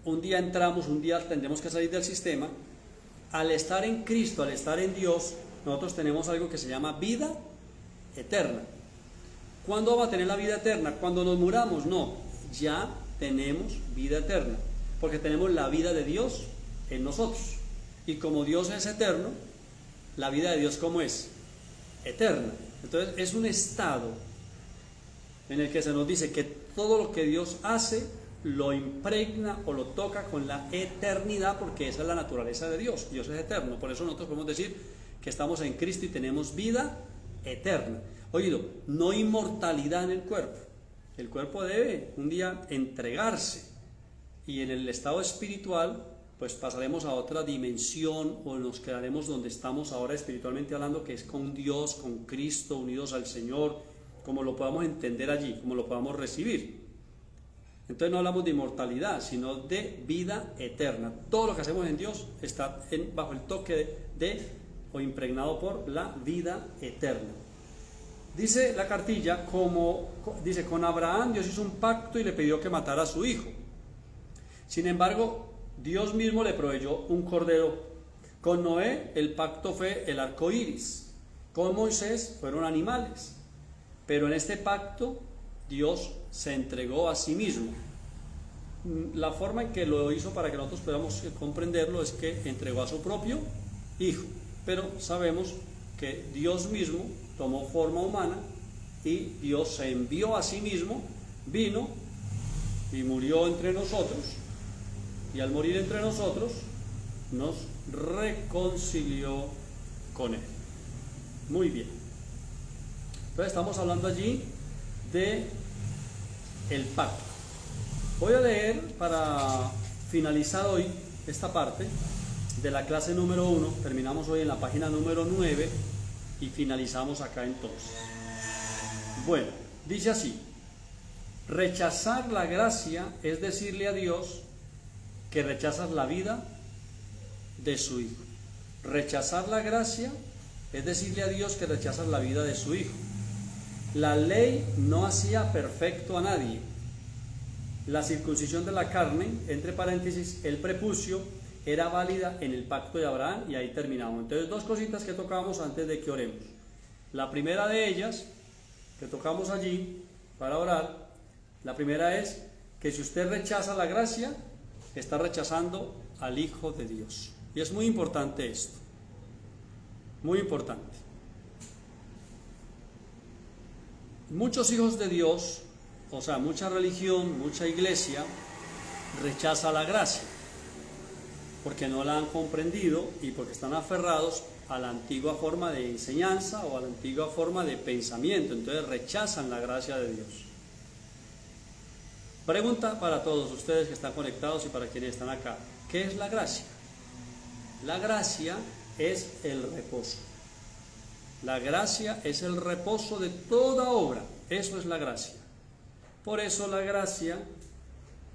Un día entramos, un día tendremos que salir del sistema. Al estar en Cristo, al estar en Dios, nosotros tenemos algo que se llama vida eterna. ¿Cuándo va a tener la vida eterna? ¿Cuando nos muramos? No, ya tenemos vida eterna, porque tenemos la vida de Dios en nosotros. Y como Dios es eterno, la vida de Dios ¿cómo es? Eterna. Entonces es un estado en el que se nos dice que todo lo que Dios hace lo impregna o lo toca con la eternidad, porque esa es la naturaleza de Dios. Dios es eterno, por eso nosotros podemos decir que estamos en Cristo y tenemos vida eterna. Oído, no inmortalidad en el cuerpo. El cuerpo debe un día entregarse, y en el estado espiritual pues pasaremos a otra dimensión, o nos quedaremos donde estamos ahora espiritualmente hablando, que es con Dios, con Cristo, unidos al Señor, como lo podamos entender allí, como lo podamos recibir. Entonces no hablamos de inmortalidad, sino de vida eterna. Todo lo que hacemos en Dios está bajo el toque o impregnado por la vida eterna. Dice la cartilla, dice, con Abraham Dios hizo un pacto y le pidió que matara a su hijo. Sin embargo, Dios mismo le proveyó un cordero. Con Noé el pacto fue el arco iris. Con Moisés fueron animales. Pero en este pacto Dios se entregó a sí mismo. La forma en que lo hizo para que nosotros podamos comprenderlo es que entregó a su propio hijo. Pero sabemos que Dios mismo tomó forma humana y Dios se envió a sí mismo, vino y murió entre nosotros. Y al morir entre nosotros, nos reconcilió con Él. Muy bien. Entonces estamos hablando allí de el pacto. Voy a leer para finalizar hoy esta parte de la clase número 1. Terminamos hoy en la página número 9 y finalizamos acá entonces. Bueno, dice así: rechazar la gracia es decirle a Dios que rechazas la vida de su hijo. Rechazar la gracia es decirle a Dios que rechazas la vida de su hijo. La ley no hacía perfecto a nadie. La circuncisión de la carne, entre paréntesis, el prepucio, era válida en el pacto de Abraham, y ahí terminamos. Entonces, dos cositas que tocamos antes de que oremos. La primera de ellas, que tocamos allí para orar, la primera es que si usted rechaza la gracia, está rechazando al Hijo de Dios. Y es muy importante esto, muy importante. Muchos hijos de Dios, o sea, mucha religión, mucha iglesia, rechaza la gracia, porque no la han comprendido y porque están aferrados a la antigua forma de enseñanza o a la antigua forma de pensamiento. Entonces rechazan la gracia de Dios. Pregunta para todos ustedes que están conectados y para quienes están acá: ¿qué es la gracia? La gracia es el reposo. La gracia es el reposo de toda obra. Eso es la gracia. Por eso la gracia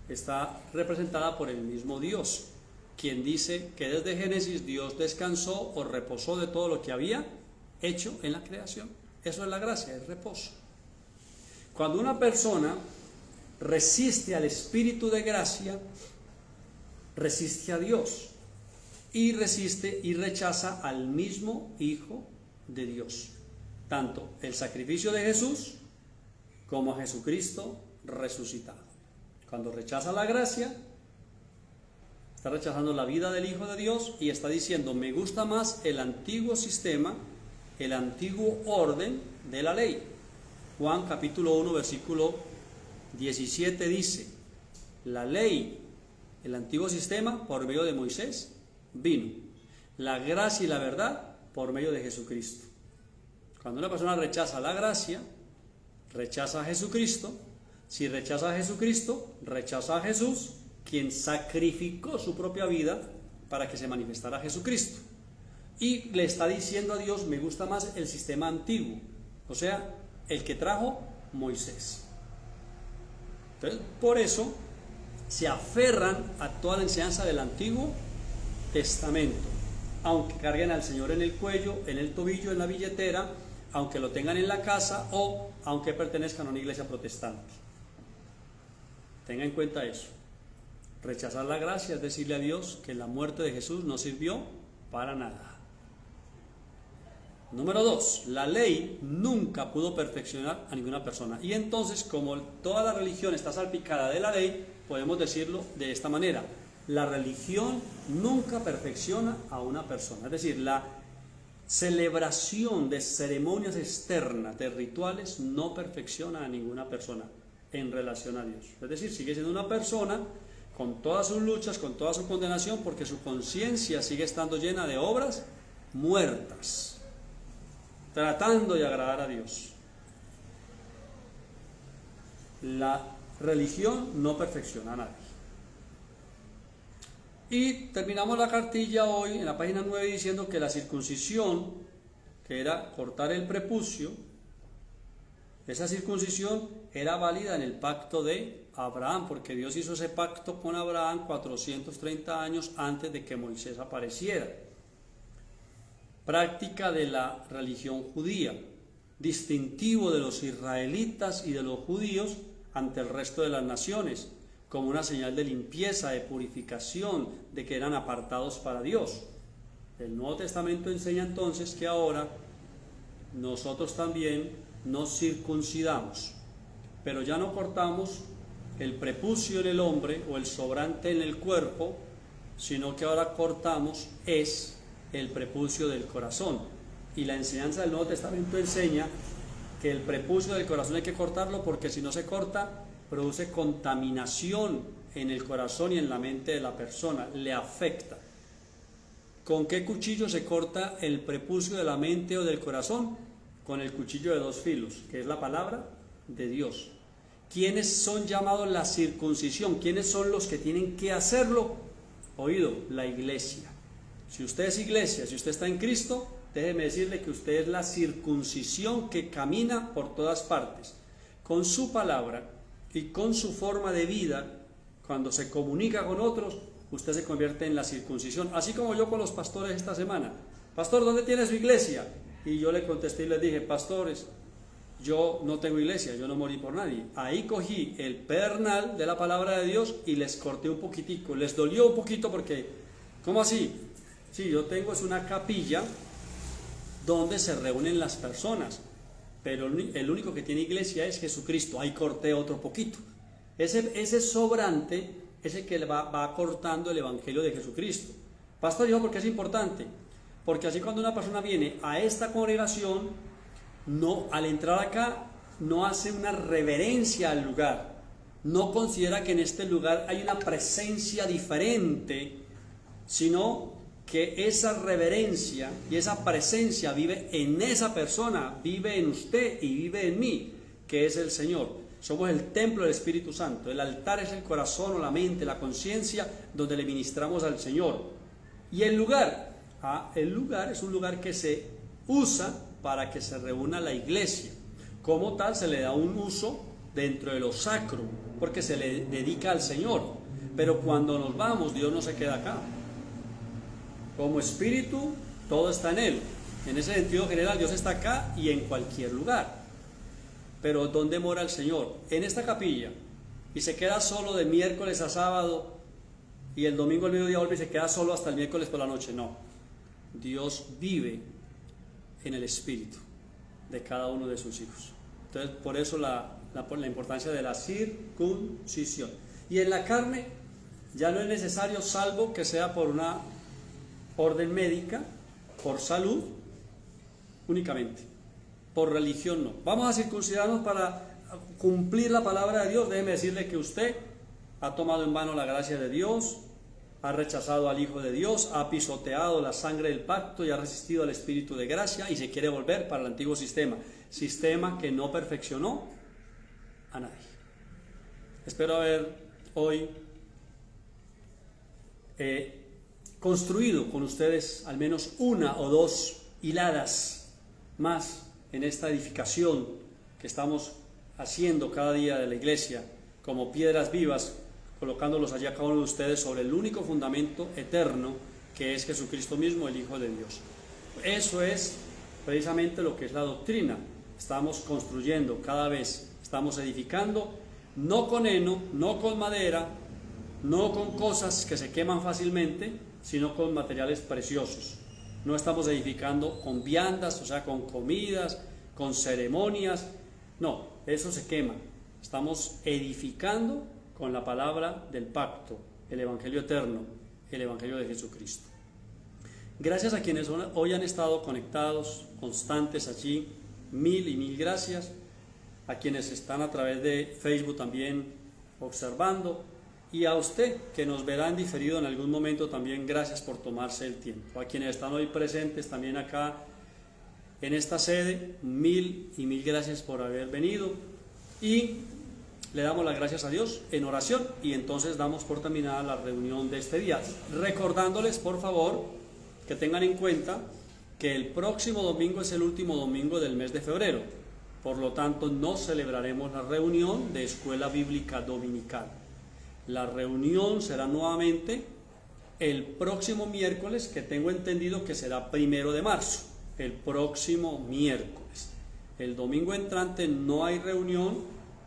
está representada por el mismo Dios, quien dice que desde Génesis Dios descansó o reposó de todo lo que había hecho en la creación. Eso es la gracia, el reposo. Cuando una persona resiste al Espíritu de gracia, resiste a Dios y resiste y rechaza al mismo Hijo de Dios, tanto el sacrificio de Jesús como a Jesucristo resucitado. Cuando rechaza la gracia, está rechazando la vida del Hijo de Dios y está diciendo: me gusta más el antiguo sistema, el antiguo orden de la ley. Juan capítulo 1 versículo 17 dice: la ley, el antiguo sistema, por medio de Moisés vino, la gracia y la verdad por medio de Jesucristo. Cuando una persona rechaza la gracia, rechaza a Jesucristo. Si rechaza a Jesucristo, rechaza a Jesús, quien sacrificó su propia vida para que se manifestara Jesucristo. Y le está diciendo a Dios: me gusta más el sistema antiguo, o sea, el que trajo Moisés. Entonces, por eso se aferran a toda la enseñanza del Antiguo Testamento, aunque carguen al Señor en el cuello, en el tobillo, en la billetera, aunque lo tengan en la casa o aunque pertenezcan a una iglesia protestante. Tenga en cuenta eso. Rechazar la gracia es decirle a Dios que la muerte de Jesús no sirvió para nada. Número 2, la ley nunca pudo perfeccionar a ninguna persona. Y entonces, como toda la religión está salpicada de la ley, podemos decirlo de esta manera: la religión nunca perfecciona a una persona. Es decir, la celebración de ceremonias externas, de rituales, no perfecciona a ninguna persona en relación a Dios. Es decir, sigue siendo una persona con todas sus luchas, con toda su condenación, porque su conciencia sigue estando llena de obras muertas, tratando de agradar a Dios. La religión no perfecciona a nadie. Y terminamos la cartilla hoy en la página 9 diciendo que la circuncisión, que era cortar el prepucio, esa circuncisión era válida en el pacto de Abraham, porque Dios hizo ese pacto con Abraham 430 años antes de que Moisés apareciera. Práctica de la religión judía, distintivo de los israelitas y de los judíos ante el resto de las naciones, como una señal de limpieza, de purificación, de que eran apartados para Dios. El Nuevo Testamento enseña entonces que ahora nosotros también nos circuncidamos, pero ya no cortamos el prepucio en el hombre o el sobrante en el cuerpo, sino que ahora cortamos el prepucio del corazón. Y la enseñanza del Nuevo Testamento enseña que el prepucio del corazón hay que cortarlo, porque si no se corta, produce contaminación en el corazón y en la mente de la persona, le afecta. ¿Con qué cuchillo se corta el prepucio de la mente o del corazón? Con el cuchillo de 2 filos, que es la palabra de Dios. ¿Quiénes son llamados la circuncisión? ¿Quiénes son los que tienen que hacerlo? Oído, la iglesia. Si usted es iglesia, si usted está en Cristo, déjeme decirle que usted es la circuncisión que camina por todas partes. Con su palabra y con su forma de vida, cuando se comunica con otros, usted se convierte en la circuncisión. Así como yo con los pastores esta semana: pastor, ¿dónde tiene su iglesia? Y yo le contesté y les dije: pastores, yo no tengo iglesia, yo no morí por nadie. Ahí cogí el pernal de la palabra de Dios y les corté un poquitico, les dolió un poquito porque, ¿cómo así? Sí, yo tengo es una capilla donde se reúnen las personas, pero el único que tiene iglesia es Jesucristo. Ahí corté otro poquito. Ese sobrante es el que va cortando el evangelio de Jesucristo. Pastor, dijo, ¿por qué es importante? Porque así cuando una persona viene a esta congregación, no, al entrar acá, no hace una reverencia al lugar, no considera que en este lugar hay una presencia diferente, sino que esa reverencia y esa presencia vive en esa persona, vive en usted y vive en mí, que es el Señor. Somos el templo del Espíritu Santo. El altar es el corazón o la mente, la conciencia, donde le ministramos al Señor. Y el lugar es un lugar que se usa para que se reúna la iglesia. Como tal, se le da un uso dentro de lo sacro, porque se le dedica al Señor. Pero cuando nos vamos, Dios no se queda acá. Como espíritu, todo está en Él. En ese sentido general, Dios está acá y en cualquier lugar. Pero ¿dónde mora el Señor? En esta capilla. Y se queda solo de miércoles a sábado, y el domingo al mediodía vuelve y se queda solo hasta el miércoles por la noche. No. Dios vive en el espíritu de cada uno de sus hijos. Entonces, por eso la importancia de la circuncisión. Y en la carne ya no es necesario, salvo que sea por una orden médica, por salud únicamente, por religión no. Vamos a circuncidarnos para cumplir la palabra de Dios. Déjeme decirle que usted ha tomado en vano la gracia de Dios, ha rechazado al Hijo de Dios, ha pisoteado la sangre del pacto y ha resistido al Espíritu de gracia y se quiere volver para el antiguo sistema que no perfeccionó a nadie. Espero haber hoy construido con ustedes al menos una o dos hiladas más en esta edificación que estamos haciendo cada día de la iglesia como piedras vivas, colocándolos allá cada uno de ustedes sobre el único fundamento eterno que es Jesucristo mismo, el Hijo de Dios. Eso es precisamente lo que es la doctrina. Estamos construyendo cada vez, estamos edificando, no con heno, no con madera, no con cosas que se queman fácilmente, sino con materiales preciosos. No estamos edificando con viandas, o sea, con comidas, con ceremonias. No, eso se quema. Estamos edificando con la palabra del pacto, el Evangelio eterno, el Evangelio de Jesucristo. Gracias a quienes hoy han estado conectados, constantes allí, mil y mil gracias. A quienes están a través de Facebook también observando. Y a usted que nos verá en diferido en algún momento también, gracias por tomarse el tiempo. A quienes están hoy presentes también acá en esta sede, mil y mil gracias por haber venido. Y le damos las gracias a Dios en oración y entonces damos por terminada la reunión de este día. Recordándoles, por favor, que tengan en cuenta que el próximo domingo es el último domingo del mes de febrero. Por lo tanto, no celebraremos la reunión de Escuela Bíblica Dominical. La reunión será nuevamente el próximo miércoles, que tengo entendido que será 1 de marzo, el próximo miércoles. El domingo entrante no hay reunión,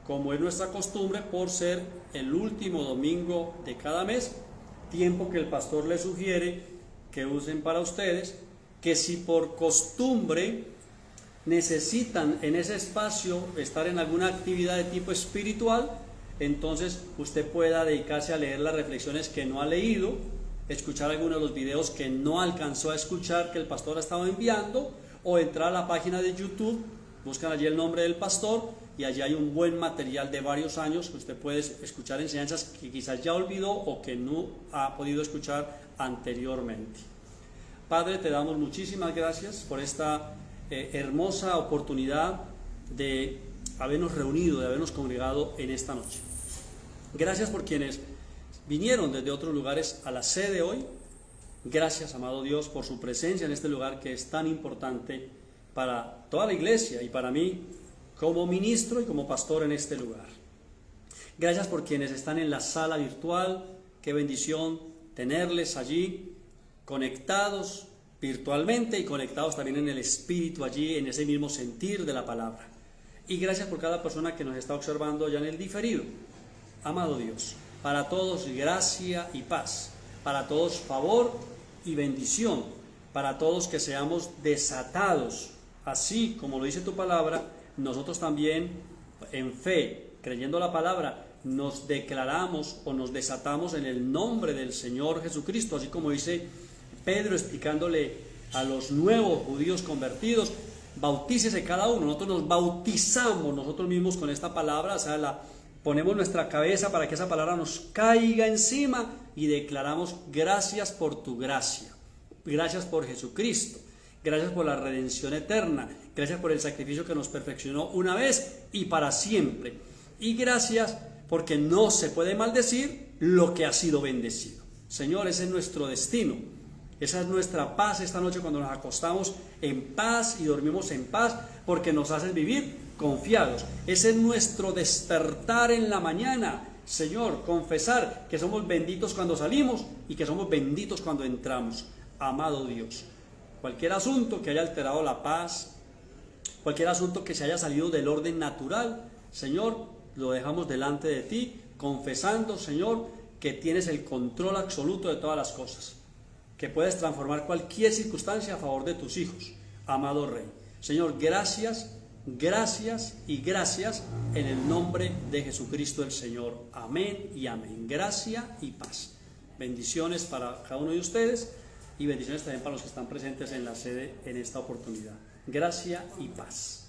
como es nuestra costumbre, por ser el último domingo de cada mes, tiempo que el pastor les sugiere que usen para ustedes, que si por costumbre necesitan en ese espacio estar en alguna actividad de tipo espiritual, entonces usted pueda dedicarse a leer las reflexiones que no ha leído, escuchar algunos de los videos que no alcanzó a escuchar que el pastor ha estado enviando, o entrar a la página de YouTube, buscan allí el nombre del pastor y allí hay un buen material de varios años que usted puede escuchar enseñanzas que quizás ya olvidó o que no ha podido escuchar anteriormente. Padre, te damos muchísimas gracias por esta hermosa oportunidad de habernos reunido, de habernos congregado en esta noche. Gracias por quienes vinieron desde otros lugares a la sede hoy. Gracias, amado Dios, por su presencia en este lugar que es tan importante para toda la iglesia y para mí como ministro y como pastor en este lugar. Gracias por quienes están en la sala virtual. Qué bendición tenerles allí conectados virtualmente y conectados también en el espíritu allí, en ese mismo sentir de la palabra. Y gracias por cada persona que nos está observando ya en el diferido. Amado Dios, para todos gracia y paz, para todos favor y bendición, para todos que seamos desatados, así como lo dice tu palabra, nosotros también en fe, creyendo la palabra, nos declaramos o nos desatamos en el nombre del Señor Jesucristo, así como dice Pedro explicándole a los nuevos judíos convertidos, bautícese cada uno. Nosotros nos bautizamos nosotros mismos con esta palabra, o sea, ponemos nuestra cabeza para que esa palabra nos caiga encima y declaramos gracias por tu gracia, gracias por Jesucristo, gracias por la redención eterna, gracias por el sacrificio que nos perfeccionó una vez y para siempre, y gracias porque no se puede maldecir lo que ha sido bendecido. Señor, ese es nuestro destino, esa es nuestra paz esta noche cuando nos acostamos en paz y dormimos en paz, porque nos haces vivir confiados. Ese es nuestro despertar en la mañana, Señor, confesar que somos benditos cuando salimos y que somos benditos cuando entramos. Amado Dios, cualquier asunto que haya alterado la paz, cualquier asunto que se haya salido del orden natural, Señor, lo dejamos delante de ti, confesando, Señor, que tienes el control absoluto de todas las cosas, que puedes transformar cualquier circunstancia a favor de tus hijos, amado Rey. Señor, gracias, gracias y gracias en el nombre de Jesucristo el Señor. Amén y amén. Gracia y paz. Bendiciones para cada uno de ustedes y bendiciones también para los que están presentes en la sede en esta oportunidad. Gracia y paz.